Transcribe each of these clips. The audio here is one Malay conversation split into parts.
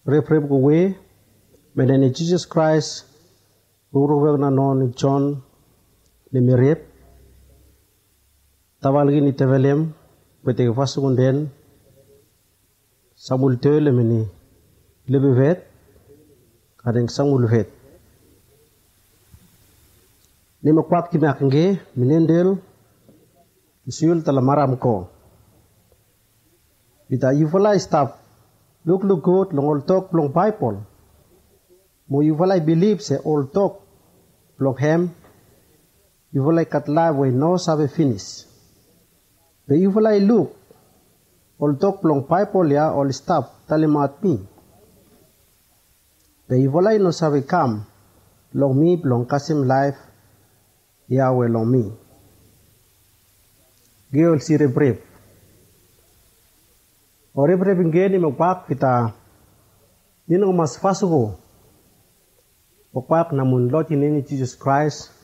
Rep kuwe menene Jesus Christ ruruwag na non John ni mirip tawalgi ni tevelem bete fasugunden samul tele meni lebevet kadeng samul vet ni makwat ki maknge minendel isul talamaram ko bita yuvala stop look good long all talk long Bible mo yuvala believe se all talk long hem yuvala katla we no sabe finish be yuvala look all talk long Bible ya all stop talimat mi be yuvala no sabe come long me long kasim life ya we long me geol sire brave ore brave ngeni magpak kita nino mas fasugo magpak namun lot ini Jesus Christ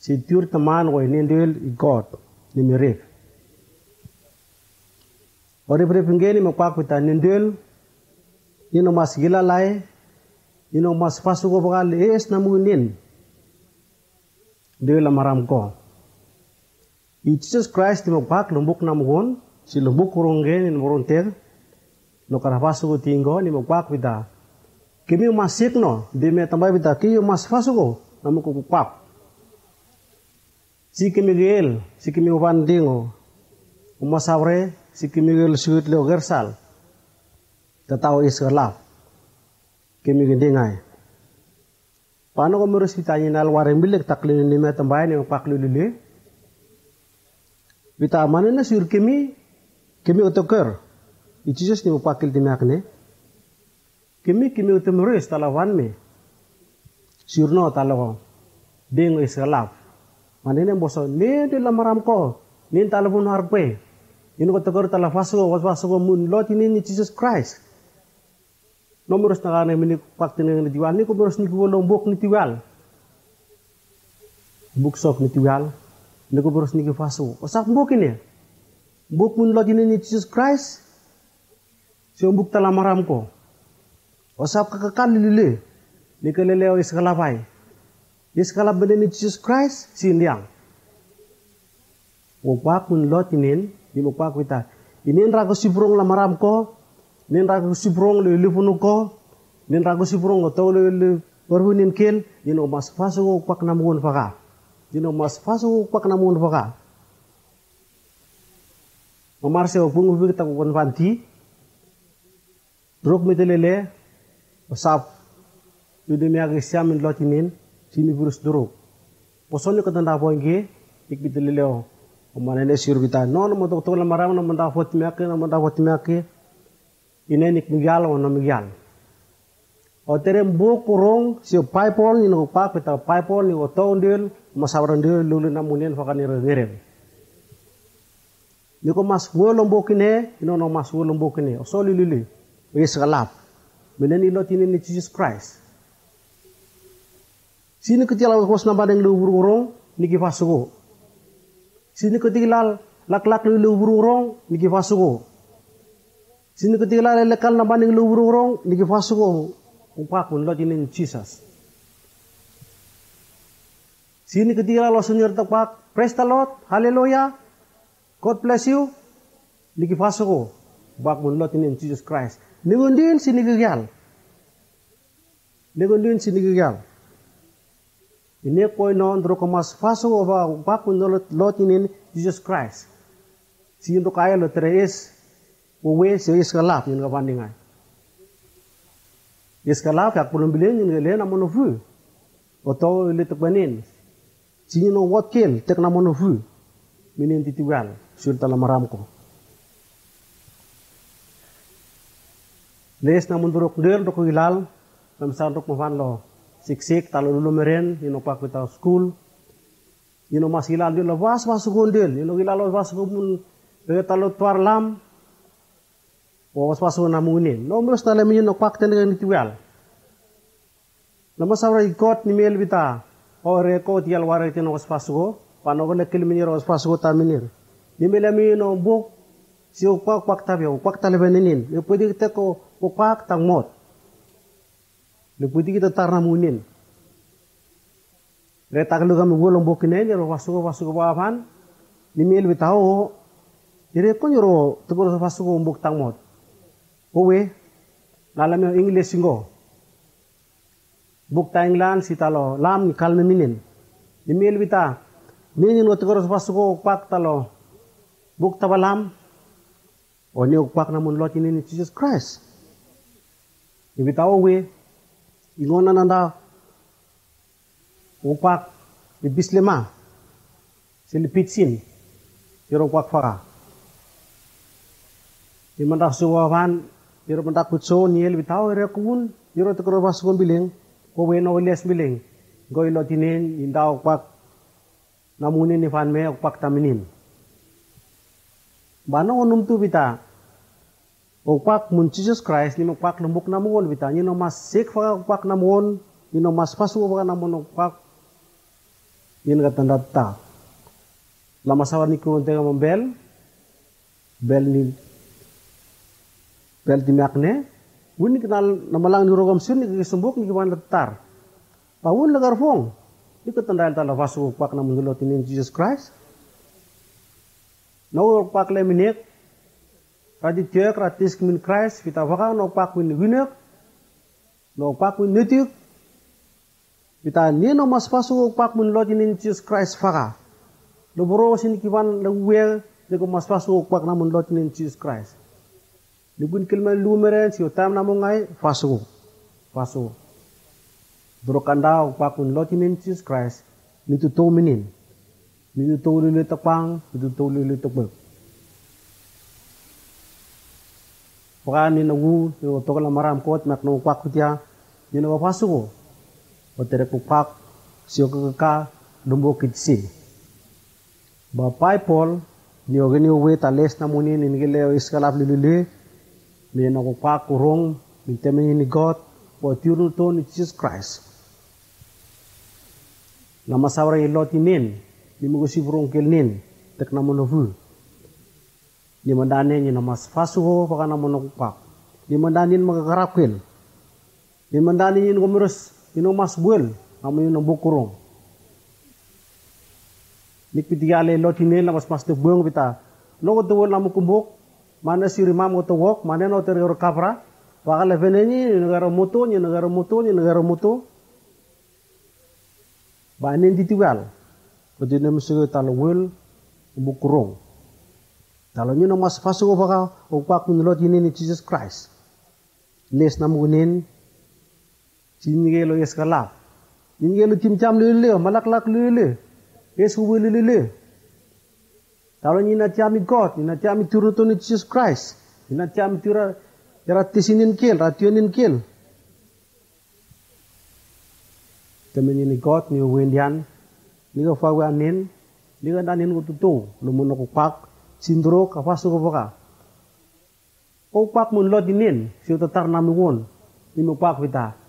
si tur teman wa inendel i God ni mirif ore brave ngeni magpak kita nendel nino mas gilalai nino mas fasugo bakal es namunin Dewa lamaram ko. I Jesus Christ di magpak lumbuk namuhon, si lumbuk kurunggen in moronter, no karapaso ko tinggo ni magpak kita. Kimi umasik no, di me tambay kita ki umas faso ko namu ko kupak. Si kimi gel, si kimi upandingo, umasawre, si kimi gel suit leo gersal. Tataw isgalap. Kimi gendingay. Paano ko meron kita niya nalwarin bilik taklin ni may tambayan yung paklulili? Bita mana na sur kimi utoker. I Jesus ni upakil timakne. Kimi utomeres talawan me. Sur no talawan. Dengo isgalap. Manene boso ne de lamaram ko. Nin talabun harpe. Ino ko toker talafaso ko mun lot ini ni Jesus Christ. Nomeros na kanay minipakti ng nitiwal. Ni ko meros ni kuwalong buk nitiwal. Buksok nitiwal. Ni ko meros ni kifaso. O sak buk ini. Buk mun lot ini ni Jesus Christ. Siya buk talamaram ko. O sak kakakal lili. Ni kalileo iskalapay. Iskalap ba ni Jesus Christ? Sindiyang. O pak mun lot inin. Di mo pak kita. Inin rago sibrong lamaram ko. Nin rago sibrong le lifunu ko, nin rago sibrong to le perhunin kel, yino mas faso ko pak namun faka. Yino mas faso ko pak namun faka. Mamar se opung ubi kita ko konfanti. Drok metelele usap. Yude mi agi siam in lotinin sini virus drok. Posonyo katanda poinge ikbitilileo omanene sir bita no mo to la maram no manda fot miake inenik migal o no migal o terem bo kurong si paipol ni no pa peta paipol ni o tondel masawran de lulu namunen fakani rere ni ko mas wolom bokine no mas wolom bokine o soli lili wis galap meneni lotini ni Jesus Christ sini ketila kos nambadeng lu burung niki fasugo sini ketilal lak-lak lu burung niki fasugo sini ketilal lekal nambadeng lu burung niki fasugo umpak pun lotini Jesus sini ketilal lo senior tepak praise the Lord hallelujah God bless you niki fasugo bak pun lotini Jesus Christ negondin sini gegal ini koi non dro komas faso ova bakun lotinin Jesus Christ. Si untuk kaya lo teres uwe si iskalap yung kapandingan. Iskalap yak pulong bilin yung galen amon ofu. Oto litok banin. Si no what kill tek namon ofu. Minin titiwal sur talamaram ko. Les namon durok del dro ko ilal namsan dro mafan lo. Siksik talo lulu meren ino pak kita school ino mas hilal di was gondel ino hilal was mun talo tuar lam was namunin no mus tale mi ino pak ten ngi tual nama sawra ikot ni mel bita ore ko tial ware tino was go pano le kil minir was go taminir ni mel mi ino buk si pak tabe pak tale benenin ni pudi te ko pak tang mot leputi kita tarna munin. Retak lu kami bolong bokine ni wasugo bapan ni mil bitao. Dire ko nyoro tebur wasugo mbok tangmot. Owe nalam yang English singo. Buk tanglan si talo lam ni kalme minin. Ni mil bita ni no tebur wasugo pak talo buk tabalam. O ni pak namun lot ini ni Jesus Christ. Ni bitao we ingona nanda upak di bislema silipitsin yoro upak fara di mandak suwawan yoro mandak kutso niel bitao ere kun yoro tekro basukon biling ko weno les biling goy lotinin inda upak namunin ni fan me upak taminin bano onum tu bita upak mun Jesus Christ ni upak lembuk namun bita ni no mas sik fa upak namun ni no mas pasu upak namun upak ni ngatan data lama sawar ni ko tega bel di makne wuni kenal namalang ni rogam sun ni sembuk ni ban letar pawun lagar fong ni ko tandal tala pasu upak namun dulot ni Jesus Christ no upak le minek Radi tiak ratis kemin Christ kita vaka no pak win winek no pak win netik kita ni no mas pasu pak mun lot in Jesus Christ vaka no boro sin kiwan le wel de ko mas pasu pak na mun lot in Jesus Christ ni bun kelma lumeren si utam na mo ngai pasu boro kanda pak mun lot in Jesus Christ ni tu to minin ni tu to le tapang ni tu to le tapang Paka ni nagu yo to kala maram kot mak no pak kutia ni no pasu o tere pak sio ka dumbo kitsi ba paipol ni ogeni we tales na muni ni ngile iskalap lilile ni no pak kurong ni temeni ni God po tiuru to ni Jesus Christ na masawra ilotinin ni mugusi burong kelnin tek na monovu ni mandane ni namas fasuho baka na monokupak ni mandanin magakarapkin ni mandanin ni gumirus ni mas buel namu ni bukurong ni pitiale lotine lamas mas de buong bita no to namu kumbuk mana si rimam to wok mana no ter kapra baka le veneni ni negara moto ba nen ditiwal kodine musugo talo wel bukurong Kalau nyo mas pasu baka upak menurut ini ni Jesus Christ. Les namunin sinige lo eskalap. Ningelu timcam lele, malak-lak lele. Yesu lele. Kalau nina tiami God, nina tiami turutun Jesus Christ. Nina tiami tira tisinin kil, rationin kil. Temen ini God, ni wendian, ni ka fawanin, ni ka danin ko tutu, lumun ko pak, sindro ka pasu ko baka. O pak mun lot dinin, siyo tatar namuon, ni mo pak kita.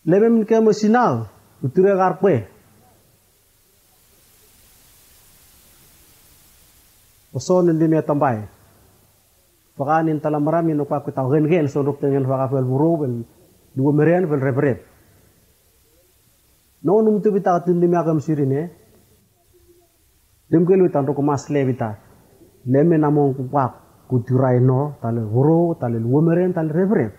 Lebe min ka mo sinal, uture karpe. Oson hindi niya tambay. Pakanin tala marami no pak kita gen so ruk tengen faka fel buru bel dua merian bel rebrep. No num tu bita tin di makam sirine. Dem kelu tan ruk mas le bita. Leme namong pak kuturai no tale buru tale dua merian tale rebrep.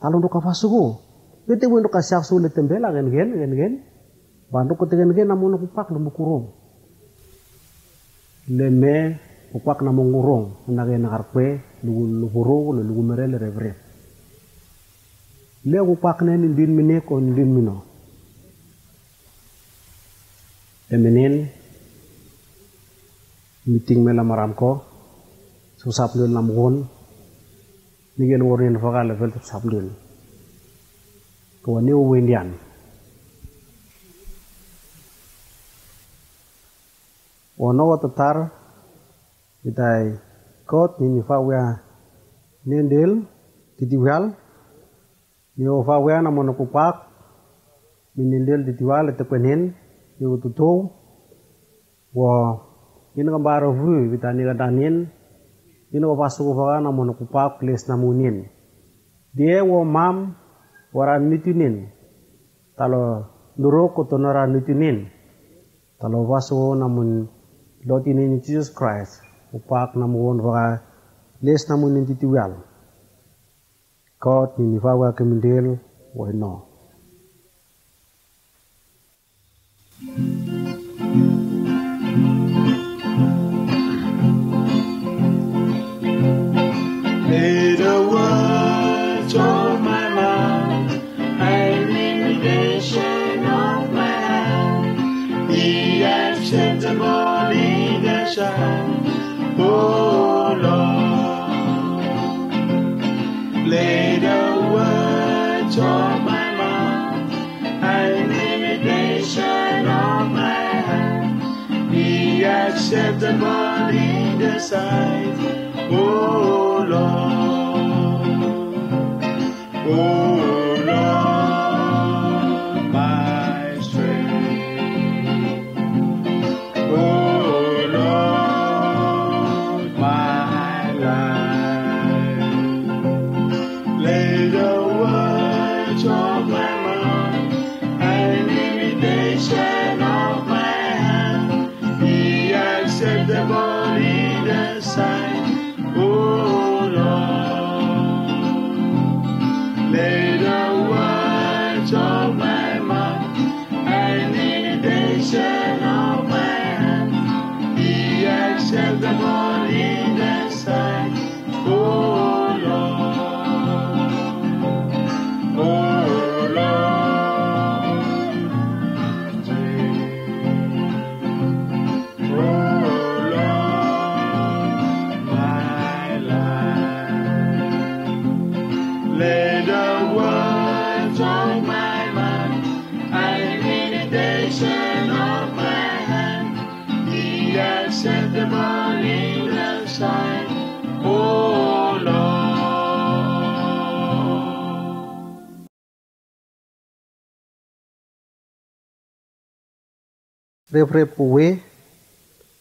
Talon ruk afasugo. Bete wen ruk asyak su le tembela gen. Bandu ko tegen gen namong pak lumbu kurung. Leme upak namong urong nage nakarpe luhuro lugu merele rebre le upak ne din mine ko din mino emenen meeting mela maram ko susap dun namgon nigen worin faga level sap dun ko ni wendian ono tatar Itai kot ni fawa nendel titiwal ni fawa na monokupak nendel titiwal te penen ni ututo wa ina kambaro vu bitani kadanin ina pasu fawa na monokupak les namunin dia wo mam waran nitunin talo nurok ko tonara nitunin talo pasu namun lotinin Jesus Christ upak namuon vaka les namun ninti tiwal kot ni fawa kemindel wahno May the words of my mouth and meditation of my hand be acceptable in the sight. Oh Lord, lay the words of my mouth and the meditation of my hand be acceptable in the sight. Oh Lord, my strength. Oh Rebre puwe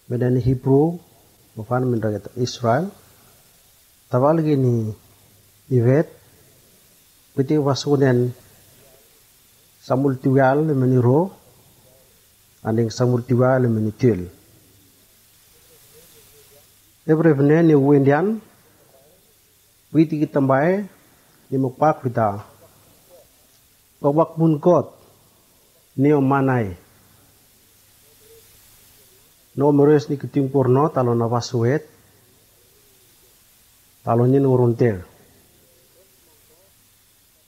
medani Hebrew bukan mendagat Israel tawal gini ivet peti wasunen samul tiwal meniro anding samul tiwal menitil Rebre ni wendian witi kitambae ni mukpak kita babak munkot ni manai no meres ni keting porno talo na pasuet talo nyin uruntel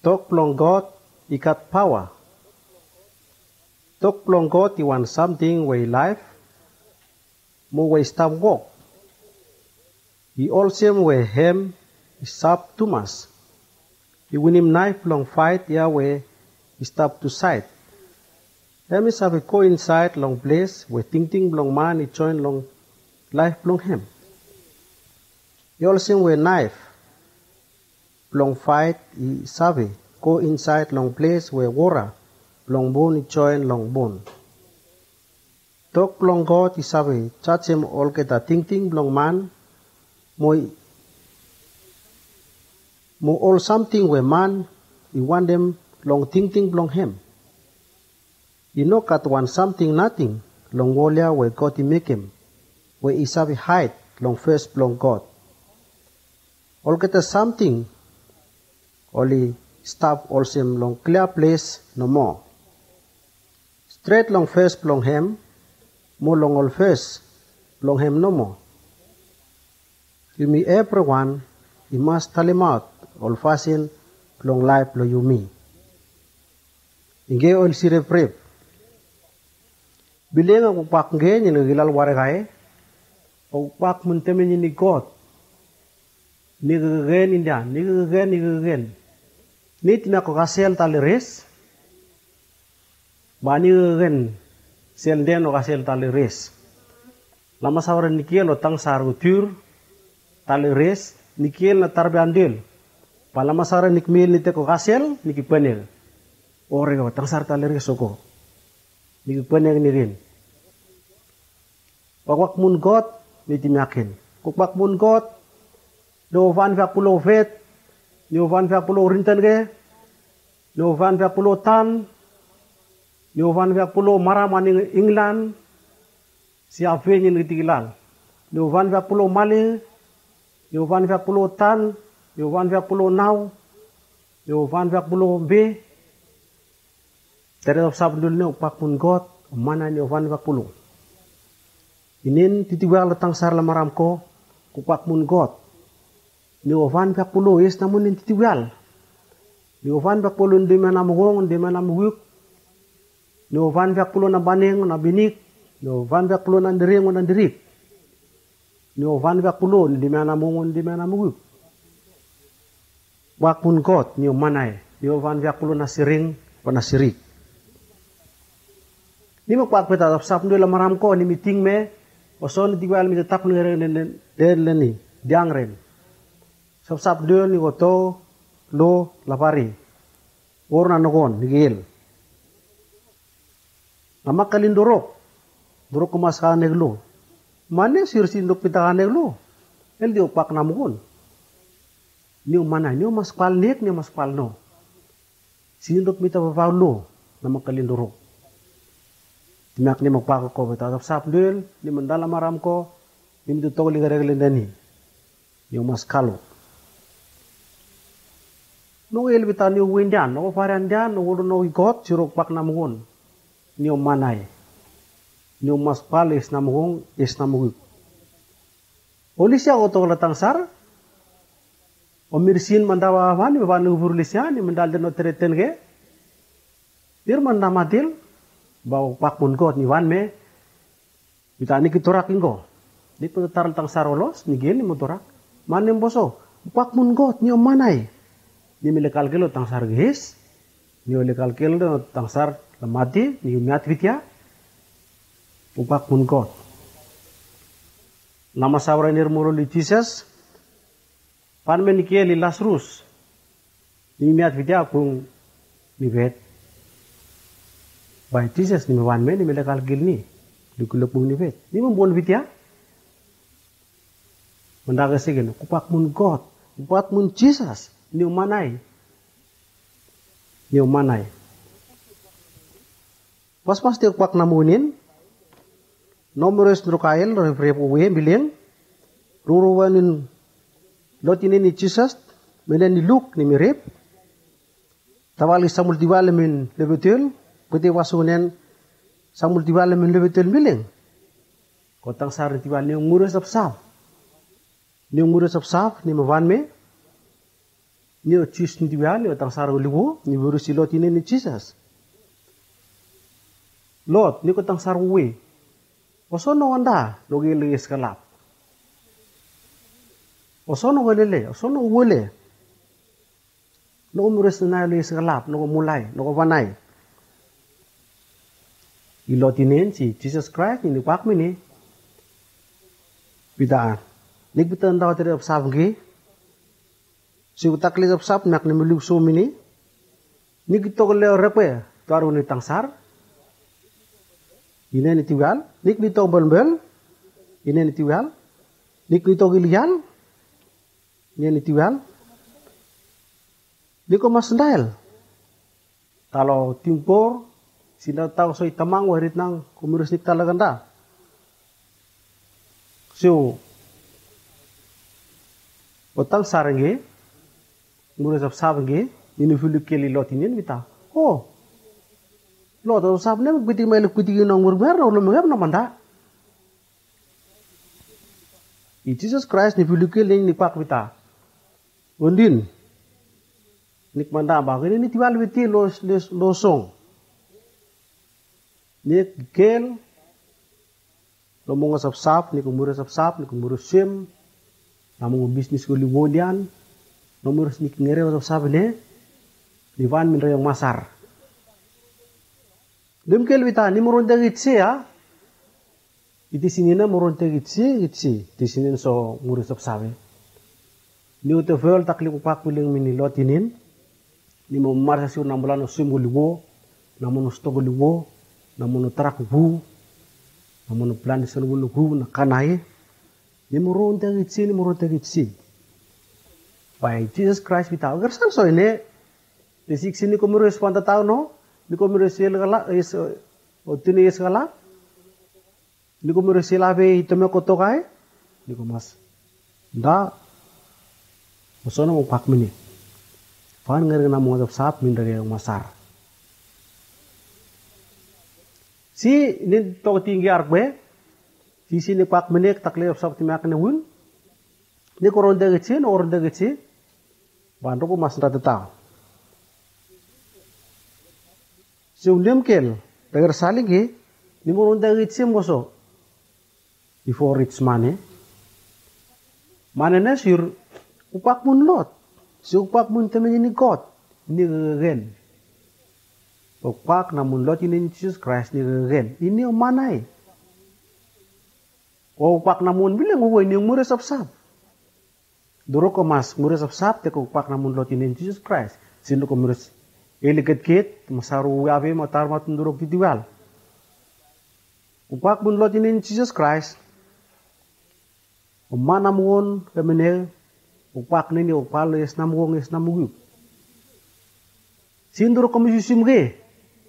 tok plonggot ikat pawa Tok plong God he want something way life. Mo way stop walk. He also way him stop too much. He win him knife long fight ya way stop to sight. Him is have a coincide long place where ting long man he join long life long him. He also way knife long fight he save coincide long place where wara long bone he join long bone. Tok long God he save touch him all keta ting long man mo all something where man he want them long ting long him. You know kat want something nothing long wolia where God he make him where he save hide long first long God. All keta something only stop also long clear place no more. Straight long first long him more long all first long him no more. You me everyone you must tell him out all fasten long life lo you me. Inge all sire prep. Bilang aku pak nge ni ngilal warekai. Aku pak muntemen ni God. Ni gegen inda, ni gegen. Ni tina ko kasel taleres. Ba ni gegen sel den o kasel taleres. Lama sawaran nikiel o tang sarutur taleres nikiel na tarbiandel. Palama sawaran nikmil nite ko kasel nikipanel. Ore ko tang sar taleres oko. Nikipanel ni rin. Wakwak mun God ni timiakin. Kukwak mun God no van via pulo vet, no van via pulo rinten ge, no van via pulo tan, no van via pulo maraman England, si avenye ni tigilal, no van via pulo mali, no van via pulo tan, no van via pulo now, no van via pulo be, terhadap sabdul ne upak pun God, mana no van via pulo. Inin titiwal letang sar lamaram ko, upak mun God. Ni ovan vak pulo is namun in titiwal. Ni ovan vak pulo di mana mugong, di mana muguk. Ni ovan vak pulo na baneng, na binik. Ni ovan vak pulo na dereng, na derik. Ni ovan vak pulo di mana mugong, di mana muguk. Wak pun God ni omanay. Ni ovan vak pulo na siring, na sirik. Ni magpak peta sap ndo lamaram ko ni meeting me. Oso ni titiwal mi tetap ni ren diang ren. Sab dia ni goto lo lapari. Orna nogon nigil. Nama kalin dorok. Dorok kemas ka neglo. Mane sirsi ndok pita ka neglo. El di opak namugon. Ni mana ni mas pal nek ni mas pal no. Sindok mita lo nama kalin dorok. Tinak ni magpako ko beta sab dia ni mandala maram ko ni mitutog ligareg dani. Ni mas kalo. No elbita ni windan, no farandan, no no God, sirok pak namugon. Ni manay. Ni mas palis namugong is namugik. Olisya ko to latang sar. O mirsin mandawa man, iban uburlisya, ni mandal den no tereten ge. Dir man namadil, baw pak mun God ni wan me. Bita ni kitorak ingo. Di putar latang sar olos, ni gel ni motorak. Manem boso, pak mun God ni manay. Ni melekal kelo tangsar gehis, ni melekal kelo tangsar lemati, ni miat vitya, upak mun God. Nama sawra nirmuro li Jesus, pan menikia li Lazarus, ni miat vitya kung ni vet. By Jesus ni mewan me ni melekal kelo ni, di kulupung ni vet. Ni membon vitya, mendagasig upak mun God, upak mun Jesus. Ni umanay. Pas ti upak namunin, nomores nukail, refrepo we, biling, ruruwanin lotinin ni Jesus, milen ni Luke ni mirip, tawali sa multiwala min lebetul, kuti wasunen sa multiwala min lebetul biling. Kotang sar tiwala ni umuros sapsap. Ni umuros sapsap, ni mawan me, ni o chis ni tiwala, ni o tang sar uliwo, ni burus silot ini ni Jesus. Lot, ni ko tang sarwe. Osono anda, logi ligi skalap. Osono galile, osono wole. No umures na ligi skalap, no mulai, no vanai. Ilotinin si Jesus Christ ni pak mini. Bidaan. Nik bitan daw tiri apsab gi. Si utakli apsab nak ni muluk so mini. Nik to le repe, taru ni tangsar. Ine ni tiwal, nik ni to belbel. Ine ni tiwal. Nik ni to gilial. Ine ni tiwal. Nik ko masndal. Kalau timpor sina tahu so itamang warit nang kumurus nik talaga da. So otang sarenge murus of sabenge ini fuluk keli lotinin bita. Oh. Lot of sabne biti mai lukiti nang murmer no lumem na manda. Jesus Christ ni fuluk keli ni pak bita. Undin nik manda ba ini tiwal biti losong. Nik kel lo mo sap ni kumurus sap ni kumurus sim namu bisnis ko liwodian nomor ni ngere sap ne ni van min rayong masar dem kel wita ni moron dagitsi ya iti sinina moron dagitsi ti sinin so ngurus sap ni uto vol takli upak puling mini lotinin ni mo marsa sur nambulan sim liwo namun sto liwo namun tarak bu namun plan sen wulu bu na kanai ni moron tagitsi by Jesus Christ wita agar san so ini de sini ko murus panta tao no ni ko murus sel gala is otini is gala ni ko murus sel ave itome ko to kai ni ko mas da mosono mo pak mini fan ngere na mo sap min dari masar si ni to tinggi arbe si sini pak menek takle sab timak ne hun ni ko ronde getse no ronde getse bandu ko mas rata ta si ulem kel dagar salinge ni mo ronde getse moso before rich mane na sir upak mun lot si upak mun temen ni god ni gen upak namun lot ini Jesus Christ ni gen ini o manai o upak namun bilang uwe ni mure sap duro ko mas mure sap te ko upak namun lot ini Jesus Christ sino ko mure eliket kit masaru ave matar matun duro titiwal upak mun lot ini Jesus Christ o manamun kemene upak ni upal es namugu sinduro ko misisimge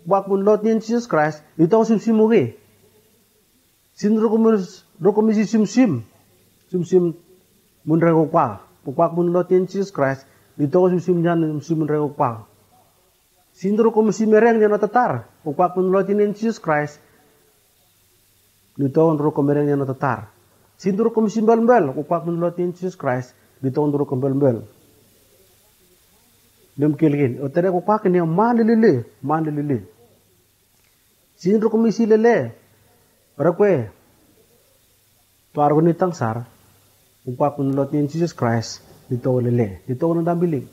upak mun lot ini Jesus Christ ito simsimuge sinduro ko misi sim mun rego pa upak mun lot ini Jesus Christ ito sim jan sim rego pa sinduro ko misi mereng jana tatar upak mun lot ini Jesus Christ ito ko mereng jana tatar sinduro ko misi bel upak mun lot ini Jesus Christ ito ko bel dem kelgin o tere upak ni man lele sinduro ko misi lele rakwe tuar ko ni tangsar upak mun lot ni Jesus Christ dito lele dito ko ndambiling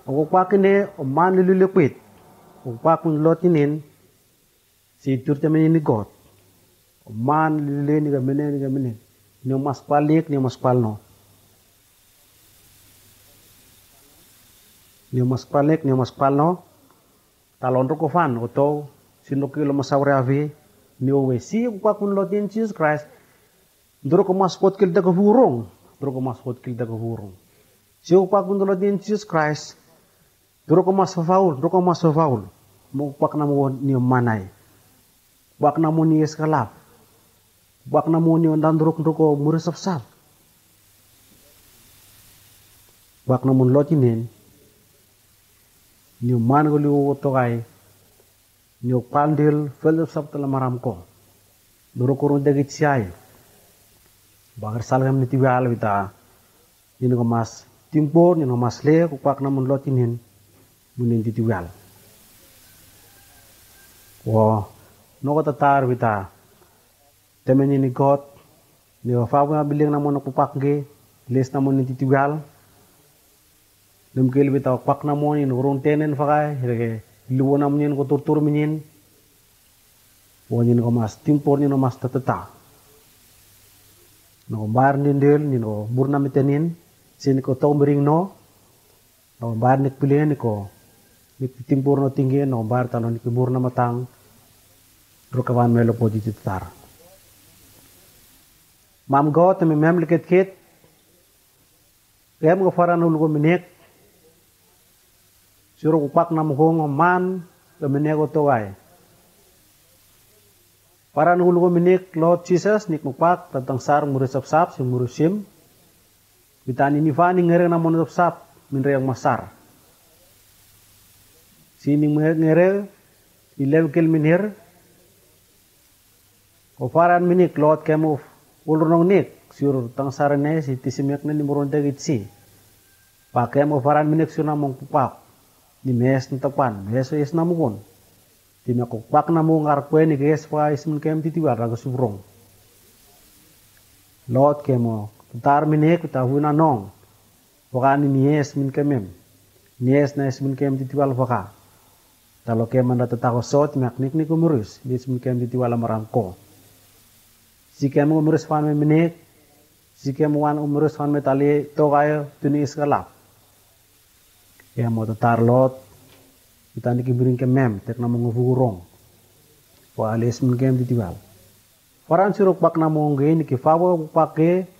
o upak ni o man lele kwit upak mun lot ni si turte men ni god o man lele ni gamene ni mas palik ni mas palno ni mas palik ni mas palno talon ro ko fan o to sino kilo masawre ave ni owe si upak mun lot ni Jesus Christ duro ko mas pot kil da ko hurong si upak mun lot ni Jesus Christ duro ko mas faul mo upak na mo ni manay upak na mo ni eskalap upak na mo ni ondan duro ko muresap upak na mun lot ni man ko liwo to kay ni pandil fel sab tala maram ko duro ko ron dagit siyay bagar salgam ni tiwal bita ni ko mas timpor ni no mas le upak na mun lot ni munin titiwal Wow, no ko tatar wita. Temen ni God, ni fawo na biling na mo nakupakge, les na mo ni titigal. Nemkel wita kwak na mo ni urong tenen fakay, hirage luwo na mo ni ko turtur minin. Wanya ko mas timpor ni no mas tatata. No bar ni del ni no burna mitenin, sini ko tong bering no. No bar nik pilihan ni ko. Ni timpor no tinggi no bar tanon ni burna matang. Rukawan melo po di tatar. Mam go te mem liket kit. Kem ko faran ul ko minik. Suro kupak na mo man ke menego to ay. Para nahulu ko minik, Lord Jesus, nik mupak, tentang sar murisap-sap, si murusim. Bitani ni fani ngere na monusap-sap, minre yang masar. Sini ngere, ilew kil minhir. O paran minik, Lord kemu ulunong nik, sur tang sarane, si tisimek na ni murundeg itsi. Pakai mo paran minik sur namong pupak, ni mes ntapan, mes es namukon. Tina ko pak na mo ngar kwe ni kes pa ismun kem titiwar rago subrong. Lot kemo tar minek ta huna nong. Waka ni nies min kemem. Nies na ismun kem titiwal waka. Talo kem anda tatako sot maknik ni kumurus ni ismun kem titiwal marangko. Si kem umurus fan me minek. Si kem wan umurus fan me tali to kayo tuni iskalap. Kemo tatar lot kita ni kibiring ke mem, tek na mga furong. Wa alis mengkem titiwal. Paran sirok bak na mga ni kifawo pake,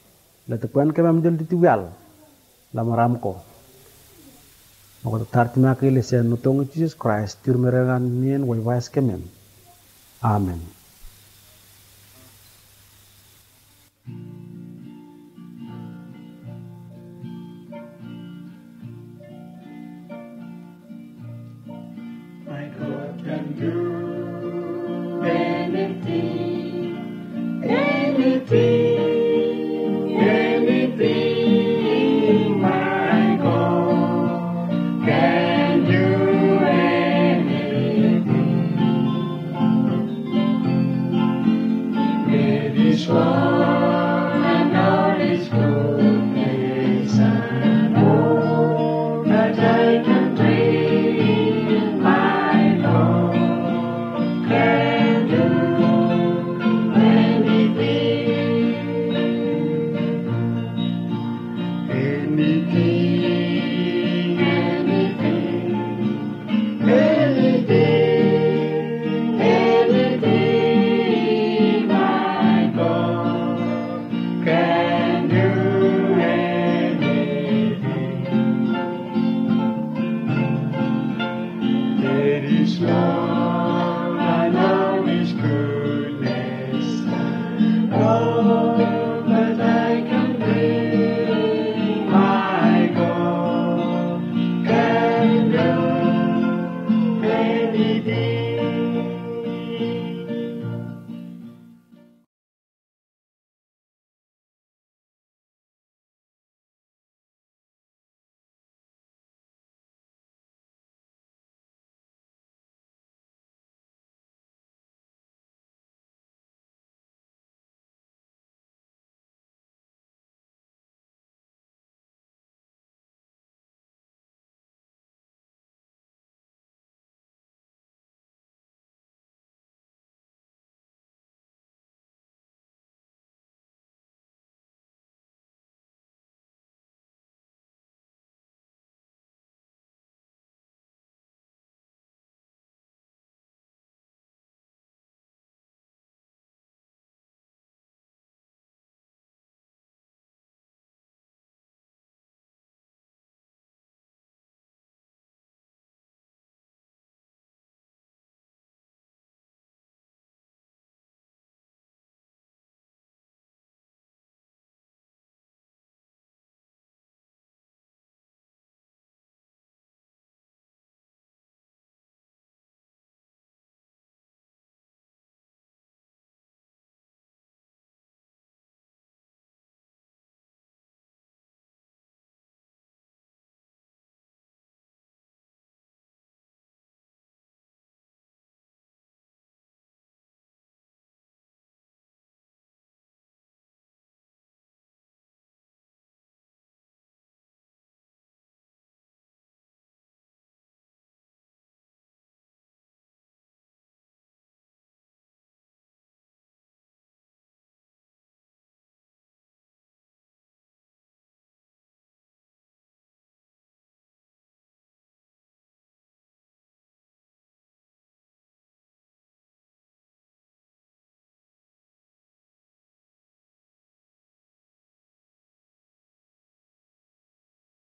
latapuan ke mem dil titiwal. Lamaram ko. Maka tatar timaki lesen nutong Jesus Christ, tirmerangan nien waywais ke mem. Amen. Anything, my God can do anything. He made his love.